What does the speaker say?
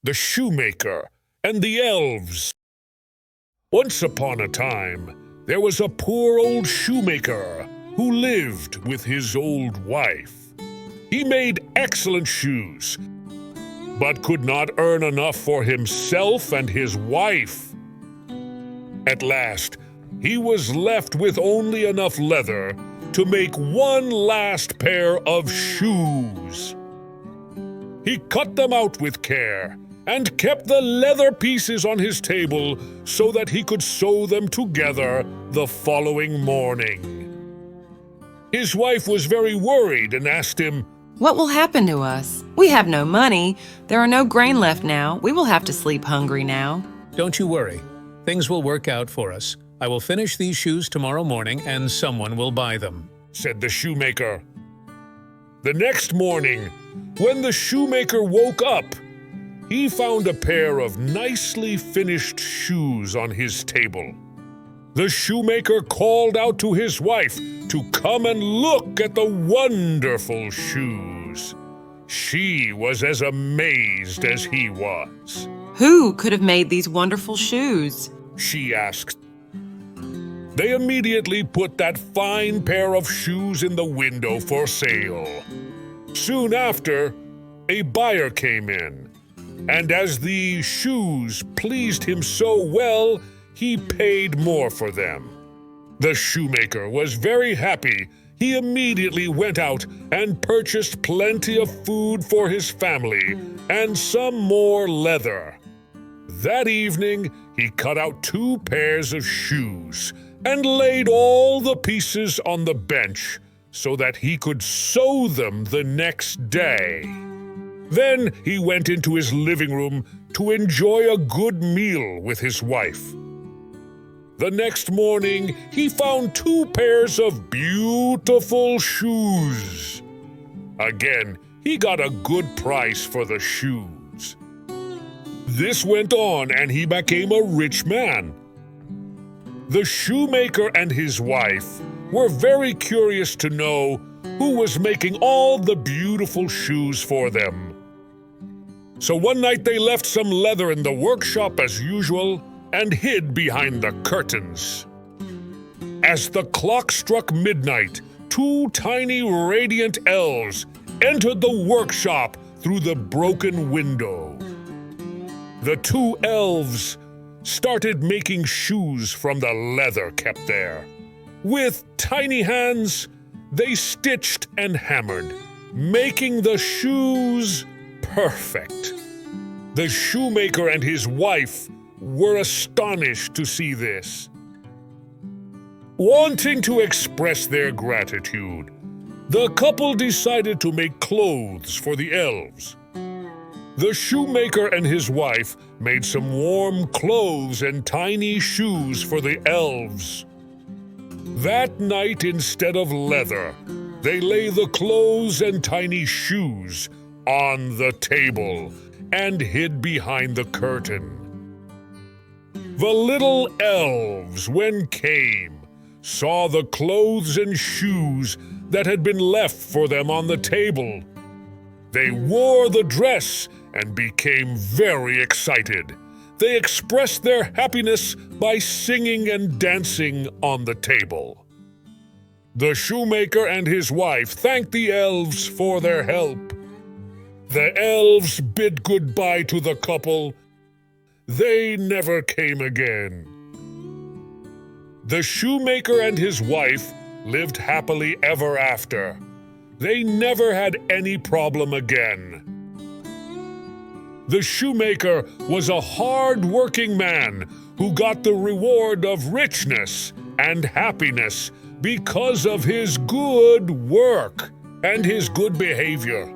the Shoemaker, and the Elves. Once upon a time, there was a poor old shoemaker who lived with his old wife. He made excellent shoes, but could not earn enough for himself and his wife. At last, he was left with only enough leather to make one last pair of shoes. He cut them out with care and kept the leather pieces on his table so that he could sew them together the following morning. His wife was very worried and asked him, "What will happen to us? We have no money. There are no grain left now. We will have to sleep hungry now." "Don't you worry. Things will work out for us. I will finish these shoes tomorrow morning and someone will buy them," said the shoemaker. The next morning, when the shoemaker woke up, he found a pair of nicely finished shoes on his table. The shoemaker called out to his wife to come and look at the wonderful shoes. She was as amazed as he was. "Who could have made these wonderful shoes?" she asked. They immediately put that fine pair of shoes in the window for sale. Soon after, a buyer came in, and as the shoes pleased him so well, he paid more for them. The shoemaker was very happy. He immediately went out and purchased plenty of food for his family and some more leather. That evening, he cut out 2 pairs of shoes and laid all the pieces on the bench so that he could sew them the next day. Then he went into his living room to enjoy a good meal with his wife. The next morning, he found 2 pairs of beautiful shoes. Again, he got a good price for the shoes. This went on, and he became a rich man. The shoemaker and his wife were very curious to know who was making all the beautiful shoes for them. So one night they left some leather in the workshop as usual and hid behind the curtains. As the clock struck midnight, 2 tiny radiant elves entered the workshop through the broken window. The 2 elves started making shoes from the leather kept there. With tiny hands, they stitched and hammered, making the shoes perfect. The shoemaker and his wife were astonished to see this. Wanting to express their gratitude, the couple decided to make clothes for the elves. The shoemaker and his wife made some warm clothes and tiny shoes for the elves. That night, instead of leather, they lay the clothes and tiny shoes on the table and hid behind the curtain. The little elves, when came, saw the clothes and shoes that had been left for them on the table. They wore the dress and became very excited. They expressed their happiness by singing and dancing on the table. The shoemaker and his wife thanked the elves for their help. The elves bid goodbye to the couple. They never came again. The shoemaker and his wife lived happily ever after. They never had any problem again. The shoemaker was a hard-working man who got the reward of richness and happiness because of his good work and his good behavior.